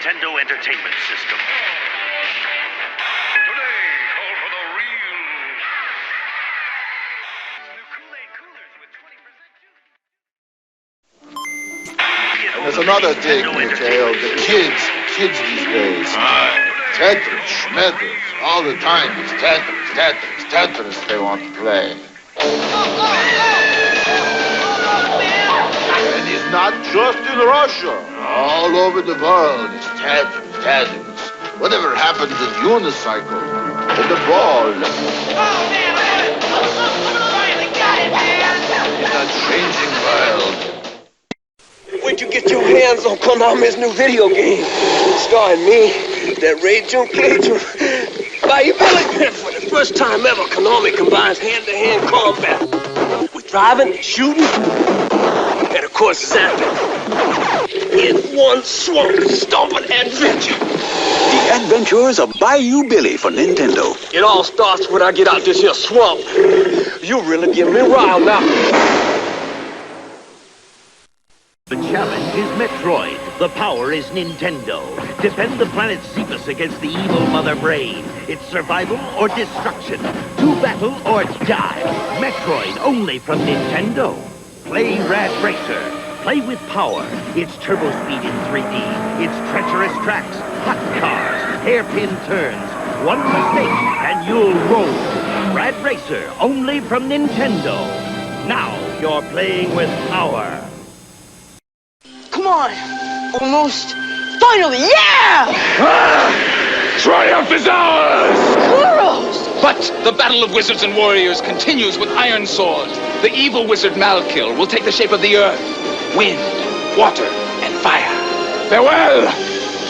Nintendo Entertainment System. Today, call for the real. New Kool-Aid coolers with 20% There's another thing, Mikhail. The kids these days. Tetris, schmetters, all the time. It's Tetris they want to play. And it's not just in Russia. All over the world, it's Tetris. Whatever happened to the unicycle and the ball? Oh, man! Finally got it, man! In a changing world. Where'd you get your hands on Konami's new video game? Starring me, that Raging Cajun. Bayou Billy. For the first time ever, Konami combines hand-to-hand combat with driving and shooting, and of course zapping. In one swamp stomping adventure. The Adventures of Bayou Billy for Nintendo. It all starts when I get out this here swamp. You really give me riled now. The challenge is Metroid. The power is Nintendo. Defend the planet Cephas against the evil Mother Brain. It's survival or destruction. To battle or die. Metroid only from Nintendo. Play Rad Racer. Play with power. It's turbo speed in 3D. It's treacherous tracks, hot cars, hairpin turns. One mistake and you'll roll. Rad Racer only from Nintendo. Now you're playing with power. Come on! Almost! Finally, yeah! Triumph is ours! Kuros! But the battle of wizards and warriors continues with Iron Sword. The evil wizard Malkil will take the shape of the earth, wind, water, and fire. Farewell!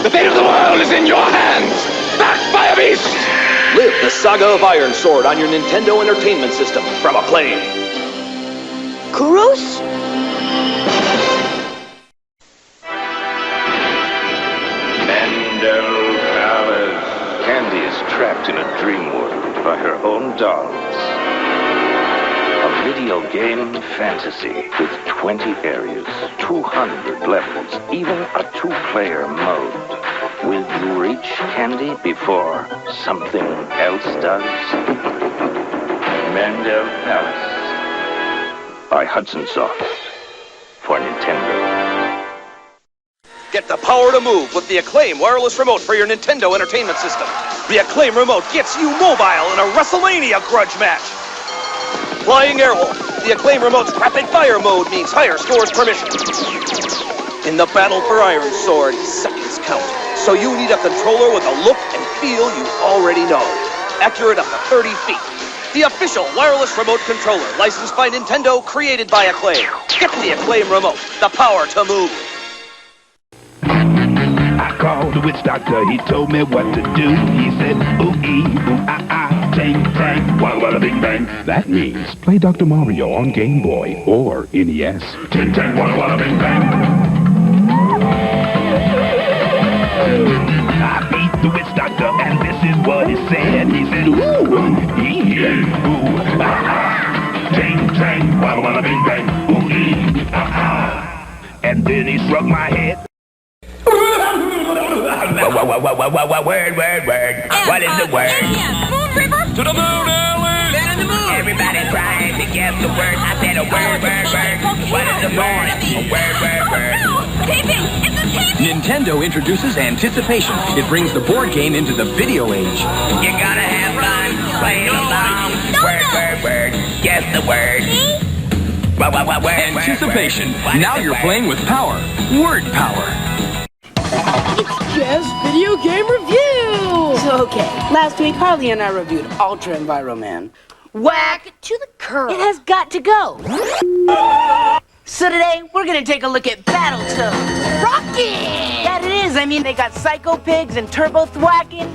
The fate of the world is in your hands! Back, Fire Beast! Live the saga of Iron Sword on your Nintendo Entertainment System from Acclaim. Kuros? Candy is trapped in a dream world by her own dolls. A video game fantasy with 20 areas, 200 levels, even a two-player mode. Will you reach Candy before something else does? Mandel Palace by Hudson Soft for Nintendo. Get the power to move with the Acclaim wireless remote for your Nintendo Entertainment System. The Acclaim remote gets you mobile in a WrestleMania grudge match. Flying Airwolf. The Acclaim remote's rapid fire mode means higher scores per mission. In the battle for Iron Sword, seconds count. So you need a controller with a look and feel you already know. Accurate up to 30 feet. The official wireless remote controller, licensed by Nintendo, created by Acclaim. Get the Acclaim remote, the power to move. I called the witch doctor, he told me what to do. He said, ooh-ee, ooh-ah-ah, tang-tang, walla-walla bing-bang. That means play Dr. Mario on Game Boy or NES. Ting-tang, walla-walla bing-bang. I beat the witch doctor and this is what he said. He said, ooh-ee, ooh-ah-ah, ting-tang, walla-walla bing-bang, ooh-ee, ah-ah. And then he struck my head. Word. What is the word? Moon River? To the moon, Ellen! Man in the moon! Everybody trying to guess the word. I said a word. What is the word? A word. Taping! It's a taping! Nintendo introduces Anticipation. It brings the board game into the video age. You gotta have fun playing along. Word. Guess the word. Anticipation. Now you're playing with power. Word power. It's Jazz Video Game Review! Okay, last week Harley and I reviewed Ultra Enviroman. Whack to the curb. It has got to go. So today, we're gonna take a look at Battletoads. Rocket! That it is, I mean, they got Psycho Pigs and Turbo Thwacking.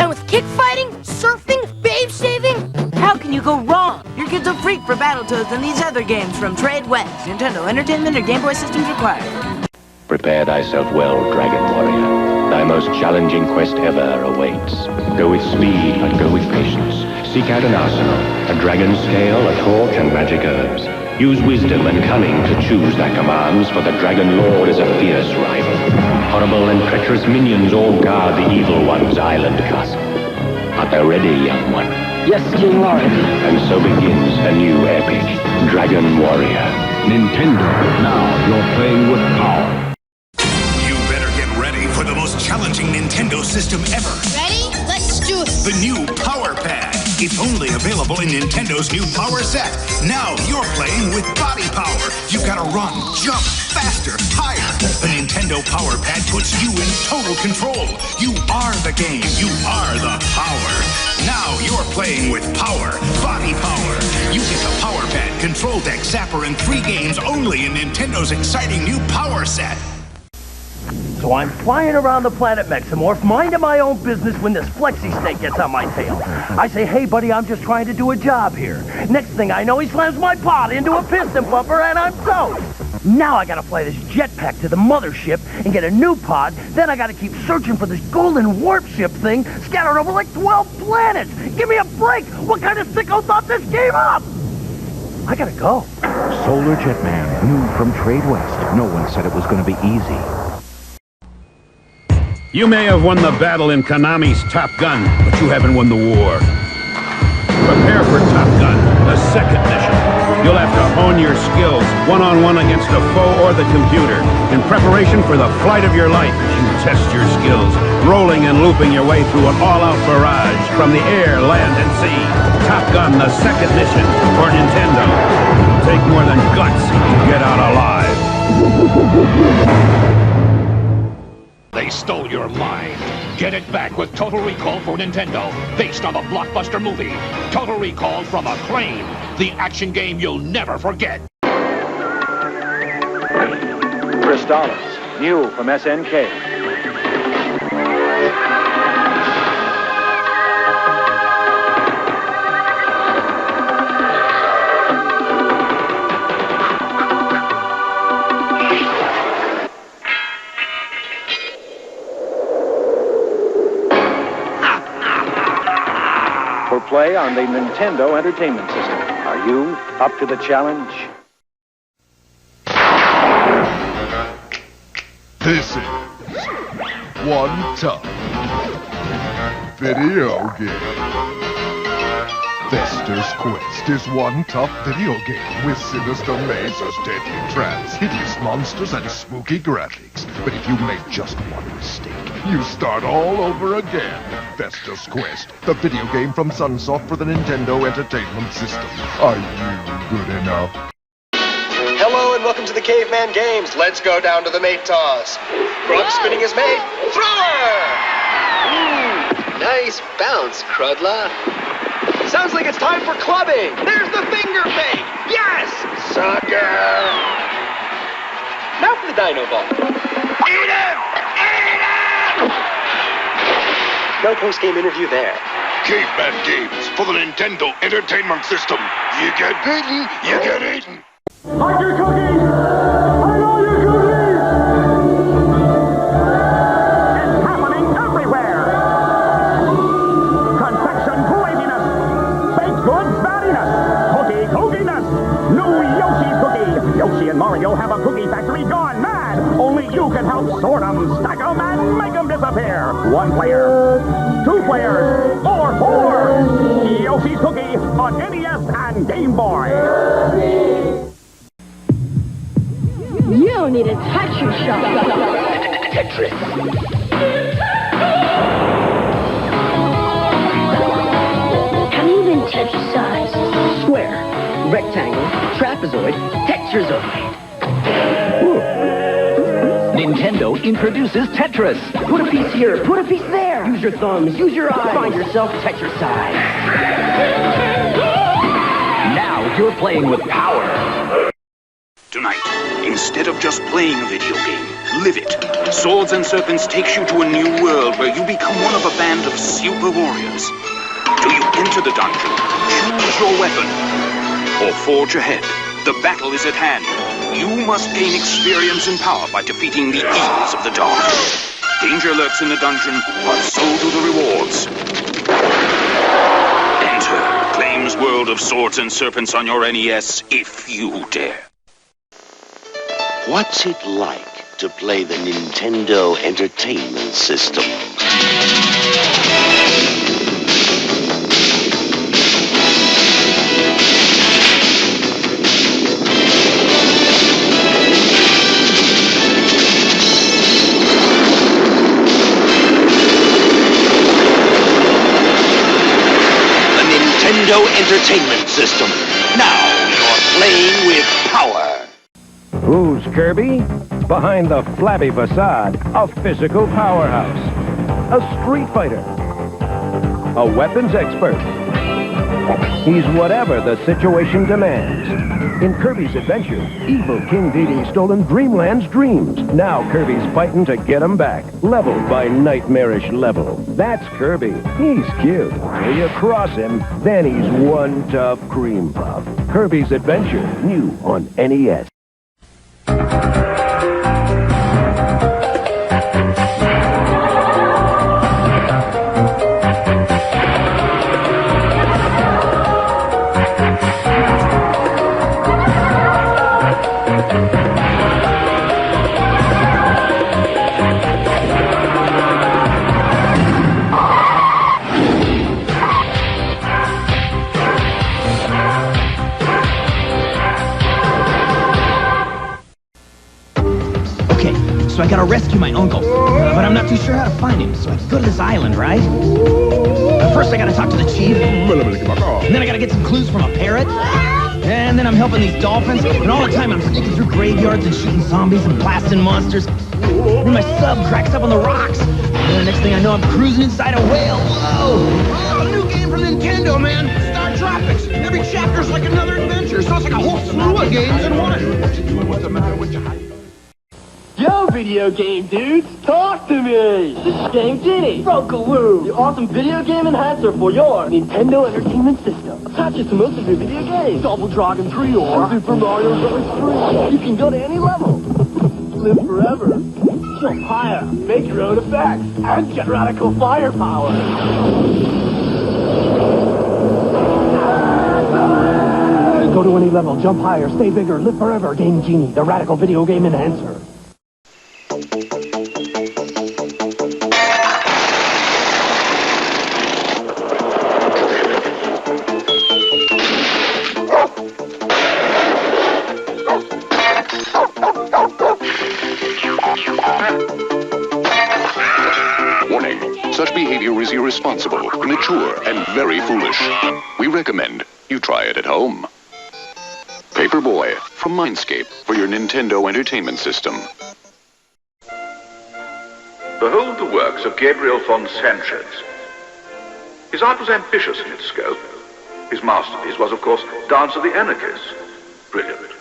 And with kick fighting, surfing, babe saving, how can you go wrong? Your kid's a freak for Battletoads and these other games from Trade West, Nintendo Entertainment, or Game Boy systems required. Prepare thyself well, Dragon Warrior. Thy most challenging quest ever awaits. Go with speed and go with patience. Seek out an arsenal, a dragon scale, a torch, and magic herbs. Use wisdom and cunning to choose thy commands, for the Dragon Lord is a fierce rival. Horrible and treacherous minions all guard the evil one's island castle. Art thou ready, young one? Yes, King Lord. And so begins a new epic, Dragon Warrior. Nintendo, now you're playing with power. You better get ready for the most challenging Nintendo system ever. Ready? Let's do it. The new Power Pad. It's only available in Nintendo's new Power Set. Now you're playing with body power. You've got to run, jump, faster, higher. The Nintendo Power Pad puts you in total control. You are the game. You are the power. Now you're playing with power, body power. You get the Power Pad, Control Deck, Zapper, and 3 games only in Nintendo's exciting new Power Set. So I'm flying around the planet Mexamorph, minding my own business when this flexi snake gets on my tail. I say, hey, buddy, I'm just trying to do a job here. Next thing I know, he slams my pod into a piston pumper, and I'm toast. Now I gotta fly this jetpack to the mothership and get a new pod. Then I gotta keep searching for this golden warp ship thing scattered over like 12 planets. Give me a break! What kind of sicko thought this game up? I gotta go. Solar Jetman, new from Trade West. No one said it was gonna be easy. You may have won the battle in Konami's Top Gun, but you haven't won the war. Prepare for Top Gun, the second mission. You'll have to hone your skills, one-on-one against a foe or the computer. In preparation for the flight of your life, you test your skills, rolling and looping your way through an all-out barrage from the air, land, and sea. Top Gun, the second mission for Nintendo. It'll take more than guts to get out alive. They stole your mind. Get it back with Total Recall for Nintendo, based on the blockbuster movie. Total Recall from Acclaim, the action game you'll never forget. $3, new from SNK. For play on the Nintendo Entertainment System. Are you up to the challenge? This is one tough video game. Fester's Quest is one tough video game with sinister mazes, deadly traps, hideous monsters, and spooky graphics. But if you make just one mistake, you start all over again. Fester's Quest, the video game from Sunsoft for the Nintendo Entertainment System. Are you good enough? Hello and welcome to the Caveman Games. Let's go down to the mate toss. Grub spinning his mate. Thrower! Nice bounce, Crudla. Sounds like it's time for clubbing. There's the finger fake. Yes! Sucker! Now for the dino ball. Eat him! Eat him! No post-game interview there. Caveman Games for the Nintendo Entertainment System. You get bitten, you get eaten. Like your cookies! I know your cookies! It's happening everywhere! Confection craziness! Baked goods battiness! Cookie cookiness! New Yoshi's cookie! Yoshi and Mario have a cookie factory gone mad! Only you can help sort them, stack them, and make them disappear! 1 player, 2 players, or 4! Yoshi's cookie on NES and Game Boy! You need a Tetris shot. Tetris. How do you even Tetrasize? Square, rectangle, trapezoid, tetrazoid. Nintendo introduces Tetris. Put a piece here, put a piece there. Use your thumbs, use your eyes. Find yourself Tetrasize. Now you're playing with power. Tonight, instead of just playing a video game, live it. Swords and Serpents takes you to a new world where you become one of a band of super warriors. Do you enter the dungeon, choose your weapon, or forge ahead? The battle is at hand. You must gain experience and power by defeating the evils of the dark. Danger lurks in the dungeon, but so do the rewards. Enter Acclaim's world of swords and serpents on your NES, if you dare. What's it like to play the Nintendo Entertainment System? Nintendo Entertainment System. Now you're playing with power. Who's Kirby? Behind the flabby facade, a physical powerhouse. A street fighter. A weapons expert. He's whatever the situation demands. In Kirby's Adventure, evil King Dedede's stolen Dreamland's dreams. Now Kirby's fighting to get them back. Level by nightmarish level. That's Kirby. He's cute. Till you cross him, then he's one tough cream puff. Kirby's Adventure, new on NES. So I gotta rescue my uncle, but I'm not too sure how to find him, so I can go to this island, right? But first I gotta talk to the chief, and then I gotta get some clues from a parrot, and then I'm helping these dolphins, and all the time I'm sneaking through graveyards and shooting zombies and blasting monsters. Then my sub cracks up on the rocks, and the next thing I know I'm cruising inside a whale. Whoa! Oh, a new game from Nintendo, man! Star Tropics! Every chapter's like another adventure, so it's like a whole slew of games in one! What's the matter with you? Yo, video game dudes, talk to me! This is Game Genie, Brokaloo, the awesome video game enhancer for your Nintendo Entertainment System. Attaches to most of your video games. Double Dragon 3 or Super Mario Bros. 3. You can go to any level. Live forever. Jump higher. Make your own effects. And get radical firepower. Go to any level, jump higher, stay bigger, live forever. Game Genie, the radical video game enhancer. Warning, such behavior is irresponsible, immature, and very foolish. We recommend you try it at home. Paperboy from Mindscape for your Nintendo Entertainment System. Behold the works of Gabriel von Sanchez. His art was ambitious in its scope. His masterpiece was, of course, Dance of the Anarchists. Brilliant.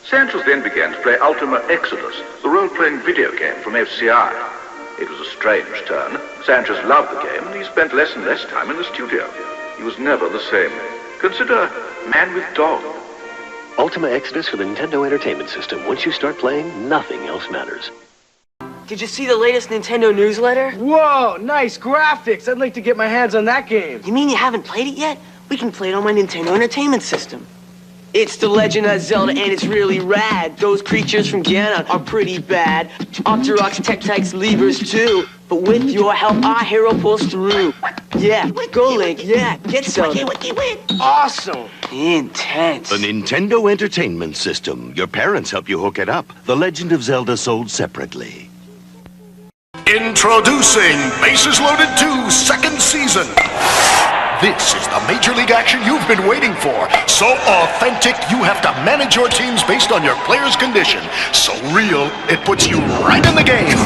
Sanchez then began to play Ultima Exodus, the role-playing video game from FCI. It was a strange turn. Sanchez loved the game, and he spent less and less time in the studio. He was never the same. Consider Man with Dog. Ultima Exodus for the Nintendo Entertainment System. Once you start playing, nothing else matters. Did you see the latest Nintendo newsletter? Whoa, nice graphics. I'd like to get my hands on that game. You mean you haven't played it yet? We can play it on my Nintendo Entertainment System. It's The Legend of Zelda, and it's really rad. Those creatures from Ganon are pretty bad. Octoroks, Tektites, Levers too. But with your help, our hero pulls through. Yeah, go Link, yeah, get Zelda. Awesome. Intense. The Nintendo Entertainment System. Your parents help you hook it up. The Legend of Zelda sold separately. Introducing Bases Loaded 2 Second Season. This is the Major League action you've been waiting for. So authentic, you have to manage your teams based on your player's condition. So real, it puts you right in the game.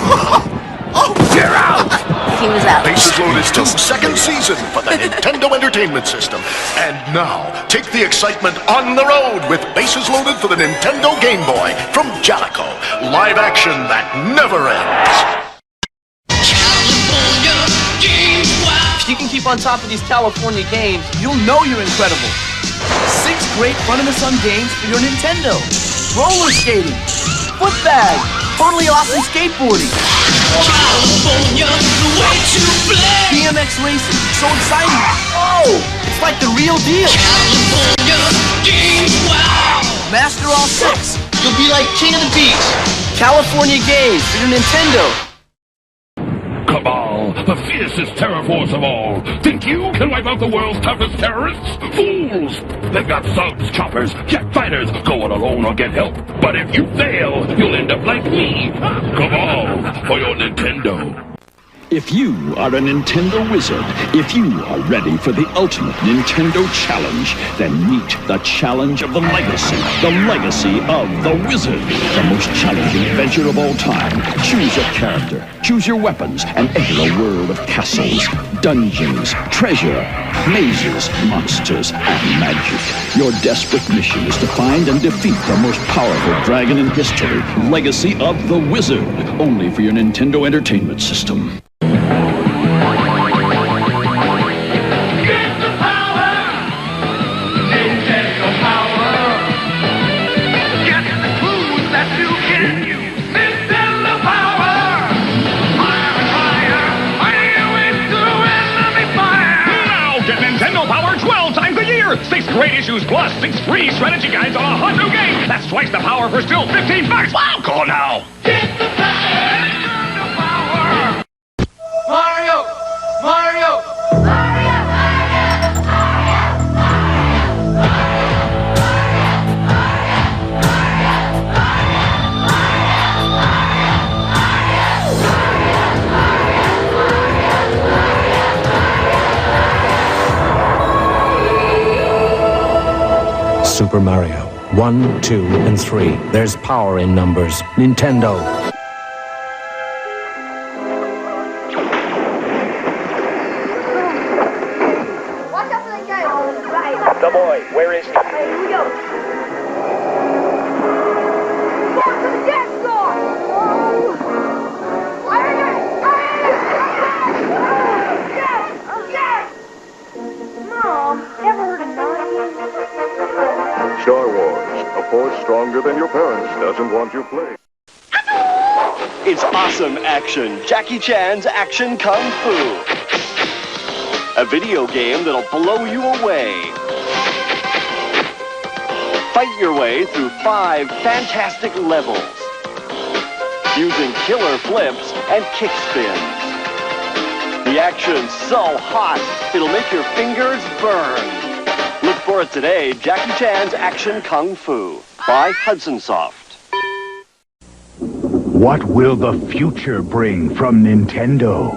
Oh, you're out! He was out. Bases Loaded 2 Second Season for the Nintendo Entertainment System. And now, take the excitement on the road with Bases Loaded for the Nintendo Game Boy from Jalico. Live action that never ends. If you can keep on top of these California games, you'll know you're incredible. 6 great fun-in-the-sun games for your Nintendo. Roller skating, foot bag, totally awesome skateboarding. California, the way to play. BMX racing, so exciting. Oh, it's It's like the real deal. Master all six. You'll be like king of the beach. California Games for your Nintendo. Cabal, the fiercest terror force of all. Think you can wipe out the world's toughest terrorists? Fools! They've got thugs, choppers, jet fighters. Go it alone or get help. But if you fail, you'll end up like me. Cabal, for your Nintendo. If you are a Nintendo wizard, if you are ready for the ultimate Nintendo challenge, then meet the challenge of the legacy of the wizard. The most challenging adventure of all time. Choose a character, choose your weapons, and enter a world of castles, dungeons, treasure, mazes, monsters, and magic. Your desperate mission is to find and defeat the most powerful dragon in history. Legacy of the Wizard, only for your Nintendo Entertainment System. Six great issues plus 6 free strategy guides on a hot new game. That's twice the power for still $15. Wow, call now. Get the power. Mario! Mario! Super Mario. 1, 2, and 3. There's power in numbers. Nintendo. Watch out for that guy on the right. The boy, where is he? Hey, here we go. Go to the dance floor! Mom, ever heard of Star Wars, a force stronger than your parents doesn't want you playing. It's awesome action. Jackie Chan's Action Kung Fu. A video game that'll blow you away. Fight your way through 5 fantastic levels. Using killer flips and kick spins. The action's so hot, it'll make your fingers burn. Look for it today, Jackie Chan's Action Kung Fu by Hudson Soft. What will the future bring from Nintendo?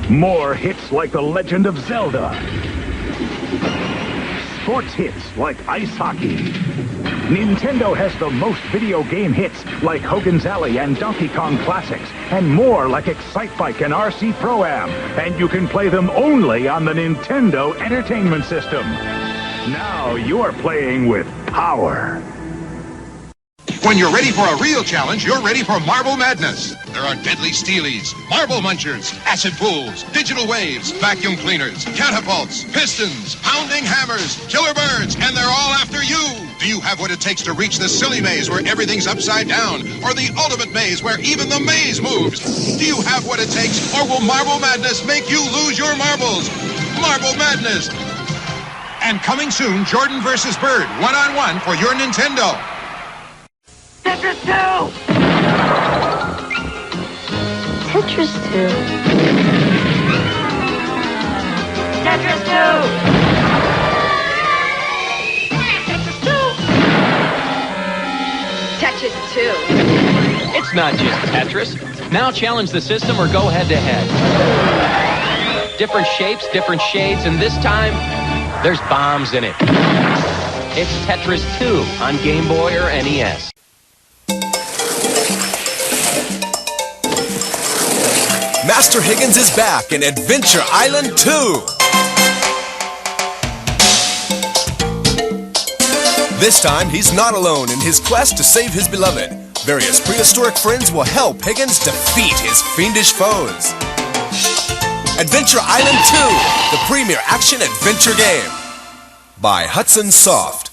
More hits like The Legend of Zelda. Sports hits like ice hockey. Nintendo has the most video game hits like Hogan's Alley and Donkey Kong Classics, and more like Excite Bike and RC Pro-Am. And you can play them only on the Nintendo Entertainment System. Now you're playing with power. When you're ready for a real challenge, you're ready for Marble Madness. There are deadly steelies, marble munchers, acid pools, digital waves, vacuum cleaners, catapults, pistons, pounding hammers, killer birds, and they're all after you. Do you have what it takes to reach the silly maze where everything's upside down, or the ultimate maze where even the maze moves? Do you have what it takes, or will Marble Madness make you lose your marbles? Marble Madness. And coming soon, Jordan versus Bird, one-on-one for your Nintendo. Tetris 2! Tetris 2. Tetris 2! Tetris 2. It's not just Tetris. Now challenge the system or go head-to-head. Different shapes, different shades, and this time, there's bombs in it. It's Tetris 2 on Game Boy or NES. Master Higgins is back in Adventure Island 2. This time, he's not alone in his quest to save his beloved. Various prehistoric friends will help Higgins defeat his fiendish foes. Adventure Island 2, the premier action-adventure game. By Hudson Soft.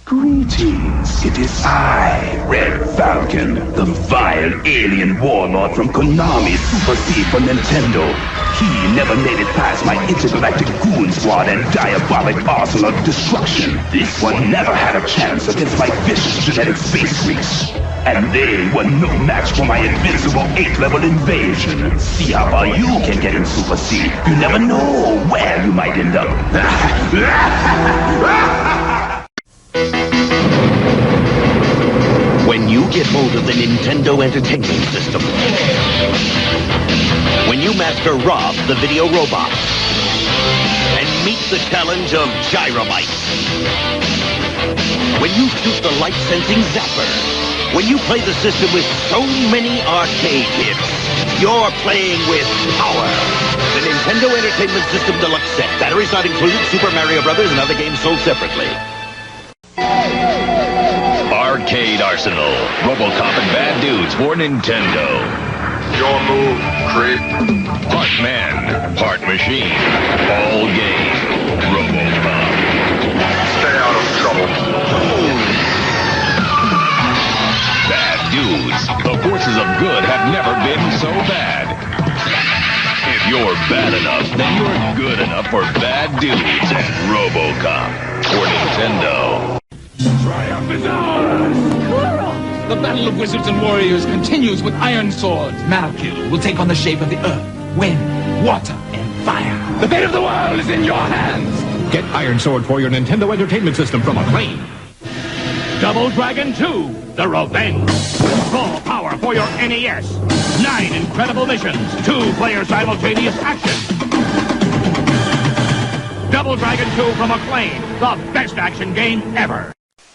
Greetings, it is I, Red Falcon, the vile alien warlord from Konami Super C for Nintendo. He never made it past my intergalactic goon squad and diabolic arsenal of destruction. This one never had a chance against my vicious genetic space freaks. And they were no match for my invincible 8th-level invasion. See how far you can get in Super C. You never know where you might end up. When you get hold of the Nintendo Entertainment System, when you master Rob, the video robot, and meet the challenge of Gyrobites, when you shoot the light-sensing zapper, when you play the system with so many arcade hits, you're playing with power. The Nintendo Entertainment System Deluxe Set. Batteries not included, Super Mario Brothers, and other games sold separately. Arcade Arsenal. RoboCop and Bad Dudes for Nintendo. Your move, creep. Part man, part machine. All game. RoboCop. Stay out of trouble. Bad Dudes. The forces of good have never been so bad. If you're bad enough, then you're good enough for Bad Dudes and RoboCop for Nintendo. Triumph is ours! The battle of wizards and warriors continues with iron swords. Malkill will take on the shape of the earth, wind, water, and fire. The fate of the world is in your hands! Get Iron Sword for your Nintendo Entertainment System from Acclaim. Double Dragon 2, The Revenge. Raw power for your NES. 9 incredible missions, 2-player simultaneous action. Double Dragon 2 from Acclaim, the best action game ever.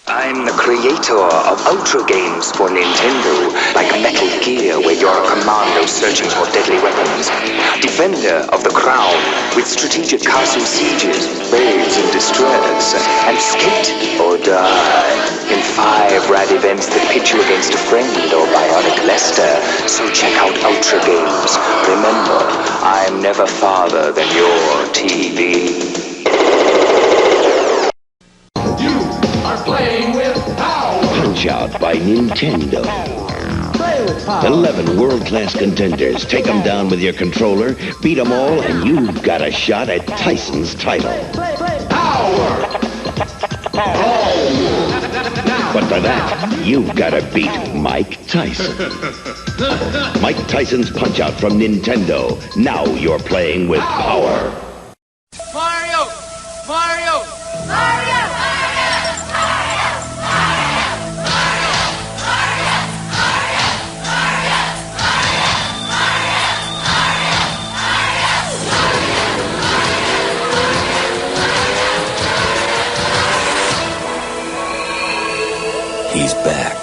I'm the creator of Ultra games for Nintendo, like Metal Gear, where you're a commando searching for deadly weapons. Defender of the Crown, with strategic castle sieges, babes in distress, and skate or die in 5 rad events that pit you against a friend or bionic Lester. So check out Ultra games. Remember, I'm never farther than your TV. Playing with power. Punch-Out by Nintendo. Play with power. 11 world-class contenders. Take them down with your controller, beat them all, and you've got a shot at Tyson's title. Power. But for that, you've got to beat Mike Tyson. Mike Tyson's Punch-Out from Nintendo. Now you're playing with power. Mario! Mario! Mario! He's back.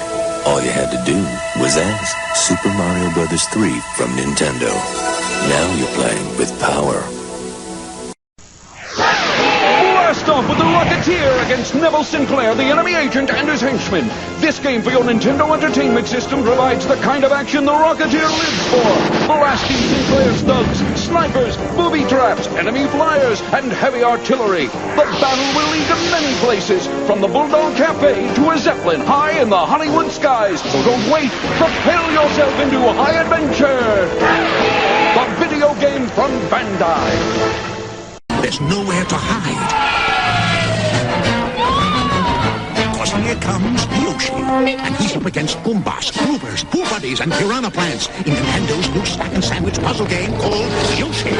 All you had to do was ask. Super Mario Bros. 3 from Nintendo. Now you're playing with power. Blast off with the Rocketeer against Neville Sinclair, the enemy agent, and his henchmen. This game for your Nintendo Entertainment System provides the kind of action the Rocketeer lives for. Blasting Sinclair's thugs, snipers, booby traps, enemy flyers, and heavy artillery. The battle will lead to many places, from the Bulldog Cafe to a Zeppelin high in the Hollywood skies. So don't wait. Propel yourself into high adventure. The video game from Bandai. There's nowhere to hide. Because here comes Yoshi. And he's up against Goombas, Groovers, Pooh Buddies, and Piranha Plants in Nintendo's new stack and sandwich puzzle game called Yoshi.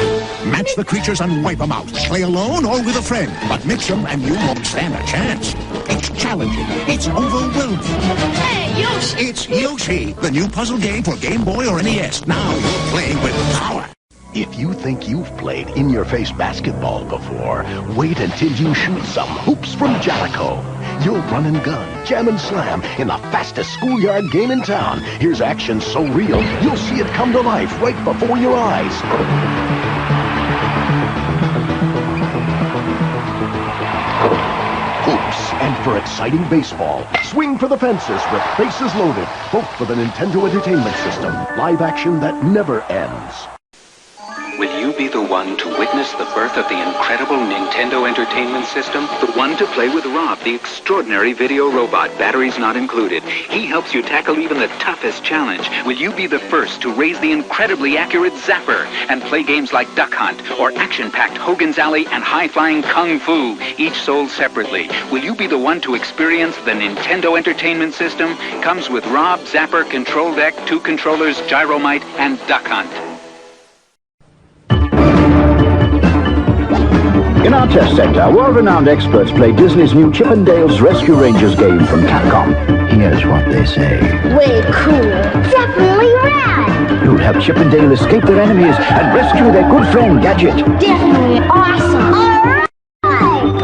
Match the creatures and wipe them out. Play alone or with a friend. But mix them and you won't stand a chance. It's challenging. It's overwhelming. Hey, Yoshi! It's Yoshi, the new puzzle game for Game Boy or NES. Now you're playing with power. If you think you've played in-your-face basketball before, wait until you shoot some hoops from Jalico. You'll run and gun, jam and slam in the fastest schoolyard game in town. Here's action so real, you'll see it come to life right before your eyes. Hoops, and for exciting baseball, swing for the fences with bases loaded, both for the Nintendo Entertainment System. Live action that never ends. Will you be the one to witness the birth of the incredible Nintendo Entertainment System? The one to play with Rob, the extraordinary video robot, batteries not included. He helps you tackle even the toughest challenge. Will you be the first to raise the incredibly accurate Zapper and play games like Duck Hunt or action-packed Hogan's Alley and high-flying Kung Fu, each sold separately? Will you be the one to experience the Nintendo Entertainment System? Comes with Rob, Zapper, Control Deck, 2 controllers, Gyromite, and Duck Hunt. In our test center, world-renowned experts play Disney's new Chip 'n Dale's Rescue Rangers game from Capcom. Here's what they say. Way cool. Definitely rad. You'll help Chip 'n Dale escape their enemies and rescue their good friend, Gadget. Definitely awesome. Alright.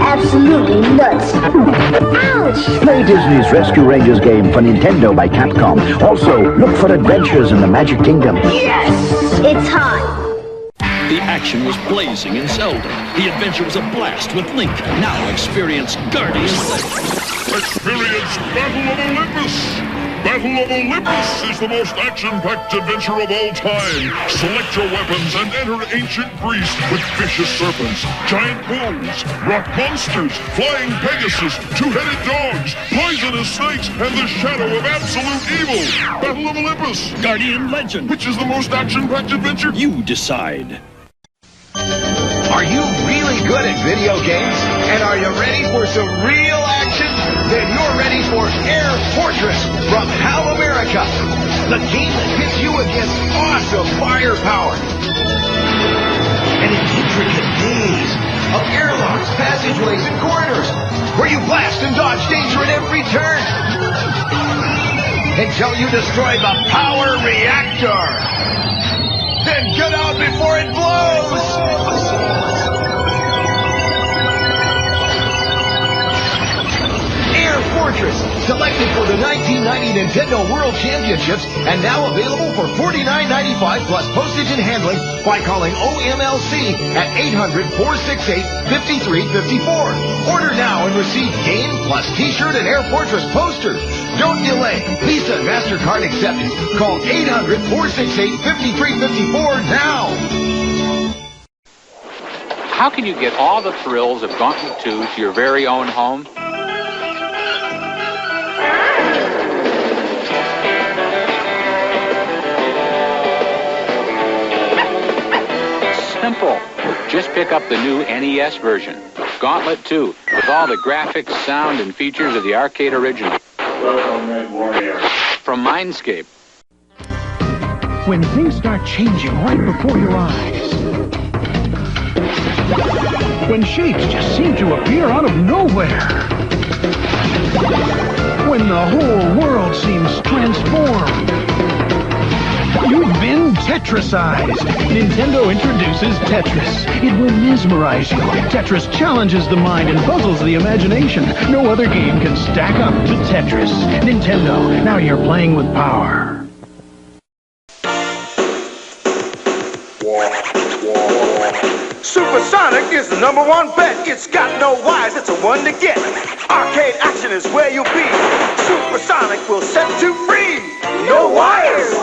Absolutely nuts. Ouch. Play Disney's Rescue Rangers game for Nintendo by Capcom. Also, look for adventures in the Magic Kingdom. Yes! It's hot. The action was blazing in Zelda. The adventure was a blast with Link. Now experience Guardian Legend. Experience Battle of Olympus! Battle of Olympus is the most action-packed adventure of all time. Select your weapons and enter ancient Greece with vicious serpents, giant bulls, rock monsters, flying Pegasus, two-headed dogs, poisonous snakes, and the shadow of absolute evil. Battle of Olympus! Guardian Legend. Which is the most action-packed adventure? You decide. Are you really good at video games? And are you ready for some real action? Then you're ready for Air Fortress from HAL America, the game that pits you against awesome firepower. And an intricate maze of airlocks, passageways, and corridors where you blast and dodge danger at every turn until you destroy the power reactor. Then get out before it blows! Air Fortress, selected for the 1990 Nintendo World Championships and now available for $49.95 plus postage and handling by calling OMLC at 800-468-5354. Order now and receive game plus t-shirt and Air Fortress poster. Don't delay. Visa and MasterCard accepted. Call 800-468-5354 now. How can you get all the thrills of Gauntlet 2 to your very own home? Simple. Just pick up the new NES version, Gauntlet 2, with all the graphics, sound, and features of the arcade original. Welcome, Red Warrior. From Mindscape. When things start changing right before your eyes. When shapes just seem to appear out of nowhere. When the whole world seems transformed. You've been Tetrisized. Nintendo introduces Tetris. It will mesmerize you. Tetris challenges the mind and puzzles the imagination. No other game can stack up to Tetris. Nintendo, now you're playing with power. Supersonic is the #1 bet. It's got no wires, it's a one to get. Arcade action is where you'll be. Supersonic will set you free. No wires.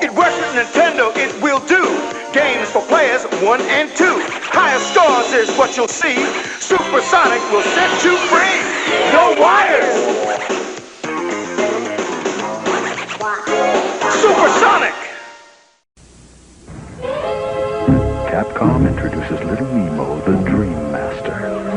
It works with Nintendo, it will do. Games for players 1 and 2. Higher scores is what you'll see. Supersonic will set you free. No wires. Supersonic. Capcom introduces Little Nemo, the Dream Master.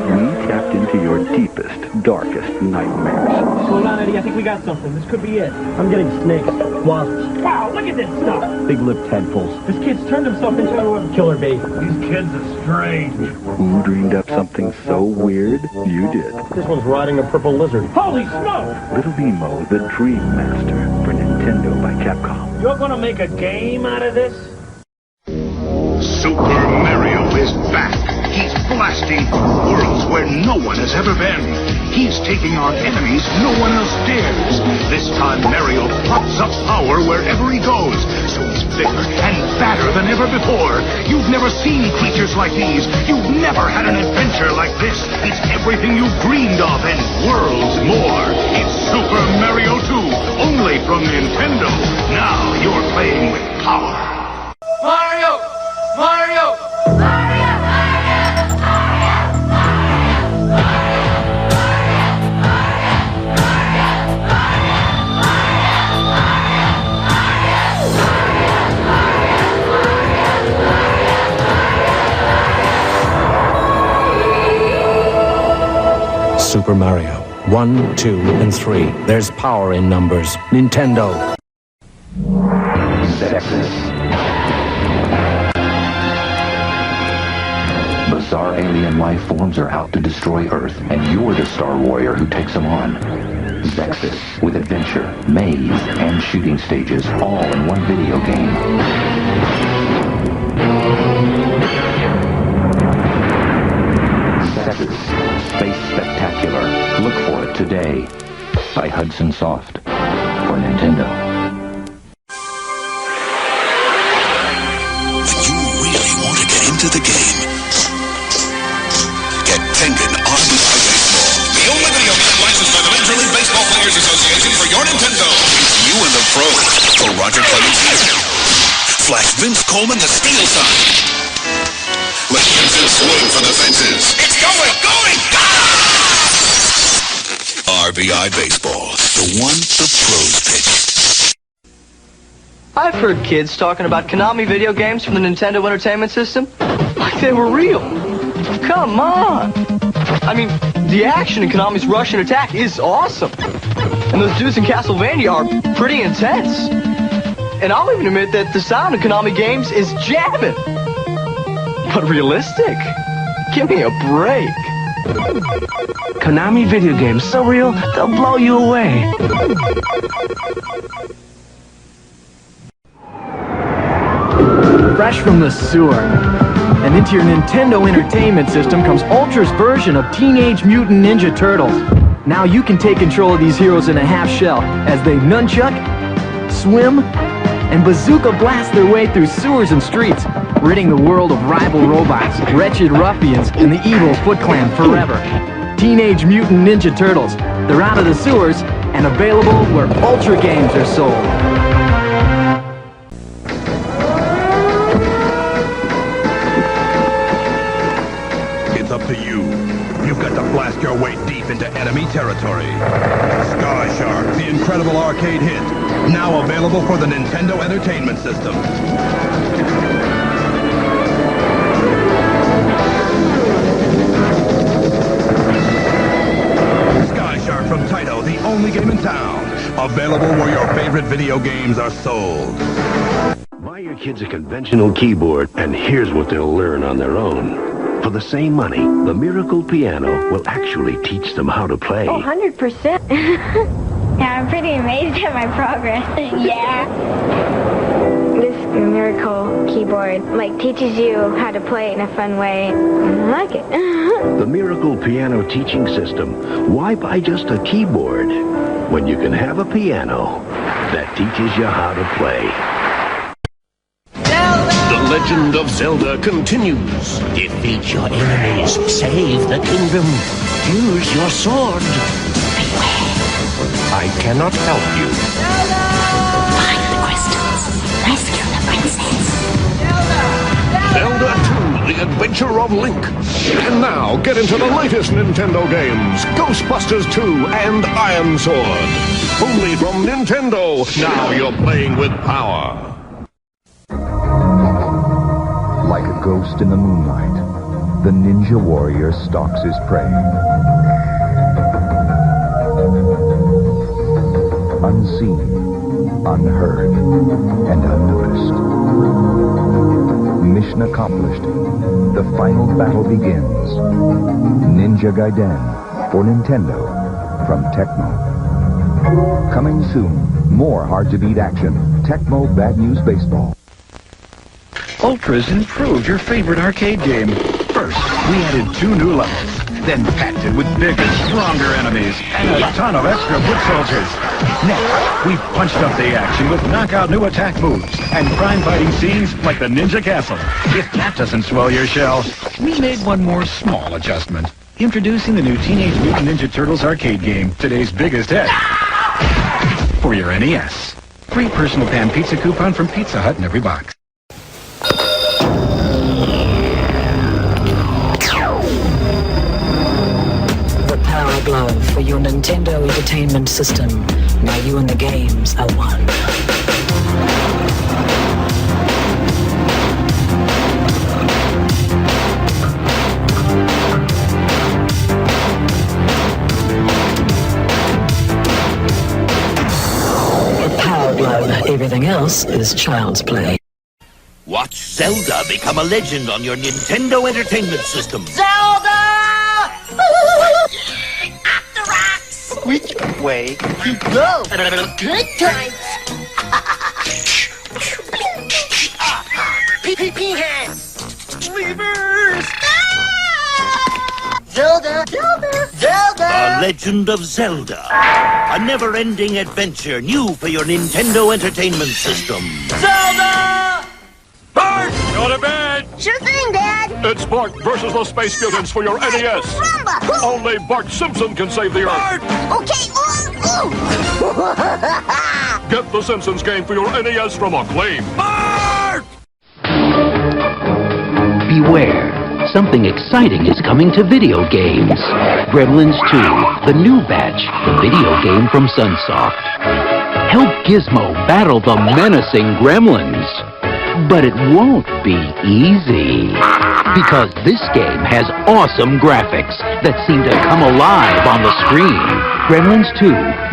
We tapped into your deepest, darkest nightmares. Slow down, Eddie. I think we got something. This could be it. I'm getting snakes, wasps. Wow, look at this stuff. Big-lipped tadpoles. This kid's turned himself into a killer bait. These kids are strange. Who dreamed up something so weird? You did. This one's riding a purple lizard. Holy smoke! Little Nemo, the Dream Master, for Nintendo by Capcom. You're gonna make a game out of this? Super Mario is back. He's blasting worlds where no one has ever been. He's taking on enemies no one else dares. This time Mario pops up power wherever he goes. So he's bigger and badder than ever before. You've never seen creatures like these. You've never had an adventure like this. It's everything you've dreamed of and worlds more. It's Super Mario 2, only from Nintendo. Now you're playing with power. Mario! Mario! Super Mario. 1, 2, and 3. There's power in numbers. Nintendo. Bizarre alien life forms are out to destroy Earth, and you're the Star Warrior who takes them on. Zexus, with adventure, maze, and shooting stages, all in one video game. Zexus, Space Spectacular. Look for it today. By Hudson Soft. For Nintendo. When you really want to get into the game, get Tengen RBI Baseball. The only video game licensed by the Major League Baseball Players Association for your Nintendo. It's you and the pros. For Roger Clemens Jr. Flash Vince Coleman the steal sign. Let Vincent swing for the fences. It's going! RBI Baseball. The one the pros pitch. I've heard kids talking about Konami video games from the Nintendo Entertainment System like they were real. Come on! I mean, the action in Konami's Russian Attack is awesome. And those dudes in Castlevania are pretty intense. And I'll even admit that the sound in Konami games is jamming. But realistic? Give me a break. Konami video games so real, they'll blow you away. Fresh from the sewer. And into your Nintendo Entertainment System comes Ultra's version of Teenage Mutant Ninja Turtles. Now you can take control of these heroes in a half shell as they nunchuck, swim, and bazooka blast their way through sewers and streets, ridding the world of rival robots, wretched ruffians, and the evil Foot Clan forever. Teenage Mutant Ninja Turtles. They're out of the sewers and available where Ultra games are sold. It's up to you. You've got to blast your way deep into enemy territory. Sky Shark, the incredible arcade hit. Now available for the Nintendo Entertainment System. Sky Shark from Taito, the only game in town. Available where your favorite video games are sold. Buy your kids a conventional keyboard, and here's what they'll learn on their own. For the same money, the Miracle Piano will actually teach them how to play. Oh, 100%. Yeah, I'm pretty amazed at my progress. Yeah. This Miracle keyboard, teaches you how to play it in a fun way. I like it. The Miracle Piano Teaching System. Why buy just a keyboard when you can have a piano that teaches you how to play? The Legend of Zelda continues. Defeat your enemies. Save the kingdom. Use your sword. I cannot help you. Find the crystals. Rescue the princess. Zelda 2, The Adventure of Link. And now, get into the latest Nintendo games. Ghostbusters 2 and Iron Sword. Only from Nintendo. Now you're playing with power. Like a ghost in the moonlight, the ninja warrior stalks his prey. Unseen, unheard, and unnoticed. Mission accomplished. The final battle begins. Ninja Gaiden for Nintendo from Tecmo. Coming soon, more hard-to-beat action. Tecmo Bad News Baseball. Ultra's improved your favorite arcade game. First, we added 2 new levels, then packed it with bigger, stronger enemies, and a ton of extra foot soldiers. Next, we punched up the action with knockout new attack moves and crime-fighting scenes like the Ninja Castle. If that doesn't swell your shell, we made one more small adjustment. Introducing the new Teenage Mutant Ninja Turtles arcade game, today's biggest hit. For your NES. Free personal pan pizza coupon from Pizza Hut in every box. The Power Glove for your Nintendo Entertainment System. Now you and the games are one. Everything else is child's play. Watch Zelda become a legend on your Nintendo Entertainment System. Zelda! Up the rocks! Which way to go? Good times! Peahead! Levers! Zelda! Zelda! Zelda! The Legend of Zelda. A never-ending adventure new for your Nintendo Entertainment System. Zelda! Bart! Go to bed! Sure thing, Dad! It's Bart versus the Space Mutants for your NES. Rumba! Only Bart Simpson can save the Earth. Okay, ooh! Get the Simpsons game for your NES from Acclaim. Bart! Beware. Something exciting is coming to video games. Gremlins 2, the new batch, the video game from Sunsoft. Help Gizmo battle the menacing gremlins. But it won't be easy. Because this game has awesome graphics that seem to come alive on the screen. Gremlins 2,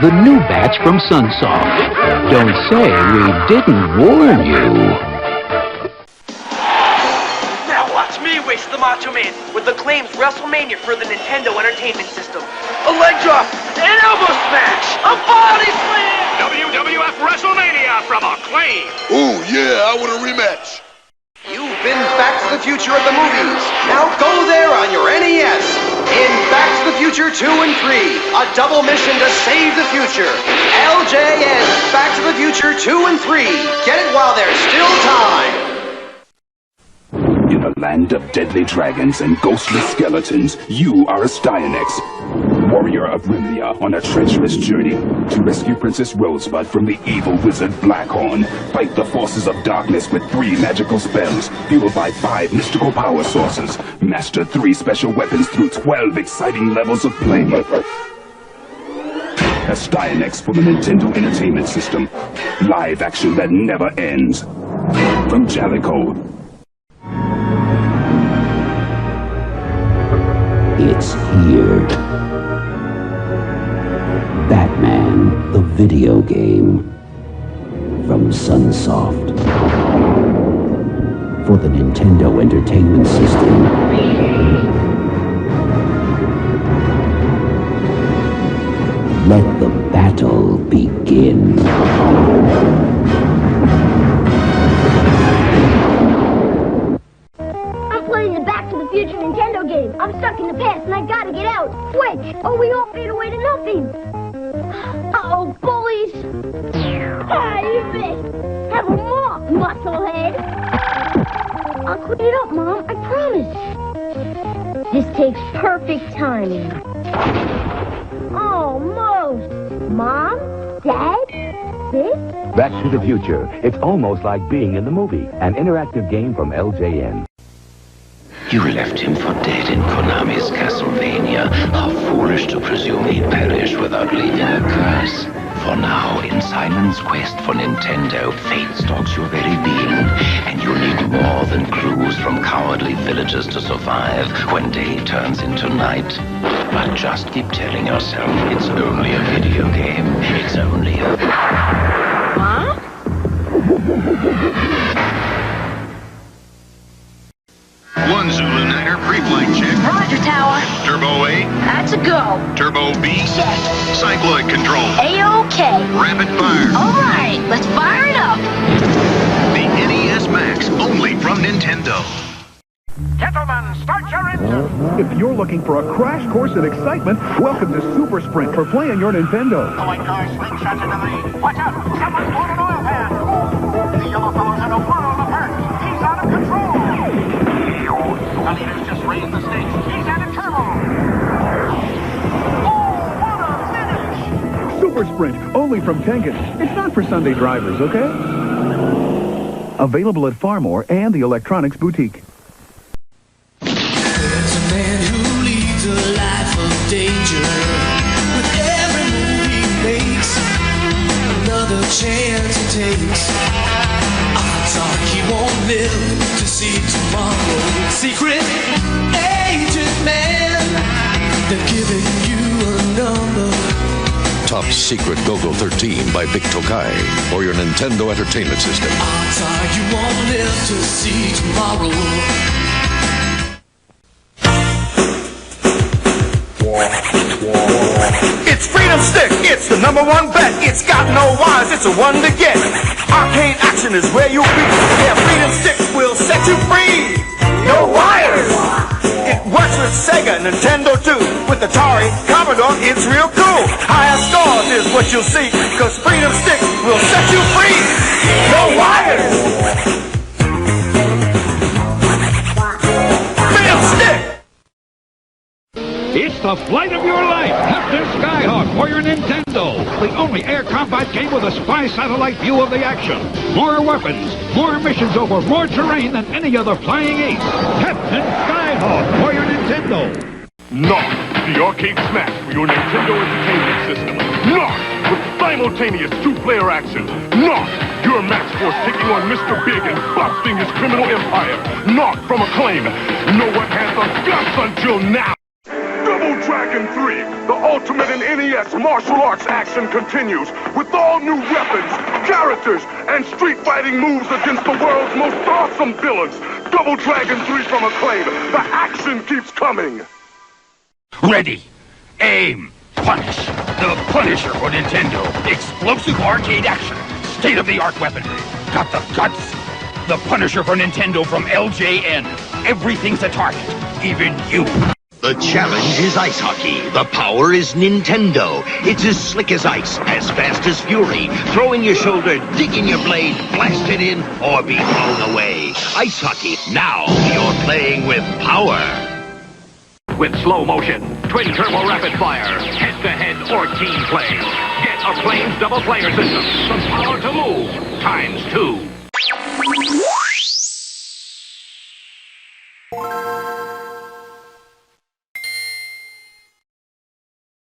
the new batch from Sunsoft. Don't say we didn't warn you. Race the Macho Man with Acclaim's WrestleMania for the Nintendo Entertainment System. A leg drop, an elbow smash, a body slam! WWF WrestleMania from Acclaim! Ooh, yeah, I want a rematch. You've been Back to the Future at the movies. Now go there on your NES. In Back to the Future 2 and 3, a double mission to save the future. LJN Back to the Future 2 and 3. Get it while there's still time. In a land of deadly dragons and ghostly skeletons, you are a Styanex, warrior of Rimlia on a treacherous journey to rescue Princess Rosebud from the evil wizard Blackhorn. Fight the forces of darkness with 3 magical spells, fueled by 5 mystical power sources. Master 3 special weapons through 12 exciting levels of play. A Styanex for the Nintendo Entertainment System. Live action that never ends. From Jalico. It's here. Batman, the video game. From Sunsoft. For the Nintendo Entertainment System. Let the battle begin. Future Nintendo game. I'm stuck in the past and I gotta get out. Quick, or we all fade away to nothing. Uh-oh, bullies. Ah, you missed. Have a more, musclehead. I'll clean it up, Mom. I promise. This takes perfect timing. Almost. Mom? Dad? This? Back to the Future. It's almost like being in the movie. An interactive game from LJN. You left him for dead in Konami's Castlevania. How foolish to presume he'd perish without leaving a curse. For now, in Simon's quest for Nintendo, fate stalks your very being, and you'll need more than clues from cowardly villagers to survive when day turns into night. But just keep telling yourself it's only a video game. It's only a... Huh? One Zulu Niner pre-flight check. Roger, Tower. Turbo A. That's a go. Turbo B. Check. Cycloid control. A-OK. Rapid fire. All right, let's fire it up. The NES Max, only from Nintendo. Gentlemen, start your engine. If you're looking for a crash course in excitement, welcome to Super Sprint for playing your Nintendo. Going car slingshot into the lead. Watch out, someone's blown an oil pan. The yellow fellow's in a world of hurt. He's out of control. The leader's just raised the stakes. He's out of turbo. Oh, what a finish! Super Sprint, only from Tengen. It's not for Sunday drivers, okay? Available at Farmore and the Electronics Boutique. There's a man who leads a life of danger. With every move he makes, another chance he takes. Odds are he won't live to see tomorrow. Secret agent man, they're giving you a number to Top Secret Go-Go 13 by Vic Tokai for your Nintendo Entertainment System. Odds are you won't live to see tomorrow. It's Freedom Stick, it's the #1 bet. It's got no wires, it's a one to get. Arcane action is where you'll be. Yeah, Freedom Stick will set you free. No wires! It works with Sega, Nintendo too. With Atari, Commodore, it's real cool. Higher scores is what you'll see, cause Freedom Stick will set you free. No wires! Freedom Stick! It's the flight of your life, Captain Skyhawk for your Nintendo. The only air combat game with a spy satellite view of the action. More weapons, more missions over more terrain than any other flying ace. Captain Skyhawk for your Nintendo. Not the arcade smash for your Nintendo Entertainment System. Not with simultaneous two-player action. Not your match force taking on Mr. Big and busting his criminal empire. Not from Acclaim. No one had the guts until now. Double Dragon 3, the ultimate in NES martial arts action continues with all new weapons, characters, and street fighting moves against the world's most awesome villains. Double Dragon 3 from Acclaim. The action keeps coming. Ready, aim, punish. The Punisher for Nintendo. Explosive arcade action. State-of-the-art weaponry. Got the guts? The Punisher for Nintendo from LJN. Everything's a target, even you. The challenge is ice hockey. The power is Nintendo. It's as slick as ice, as fast as fury. Throw in your shoulder, dig in your blade, blast it in, or be blown away. Ice hockey. Now you're playing with power. With slow motion, twin turbo rapid fire, head-to-head or team play. Get Acclaim's double player system from power to move ×2.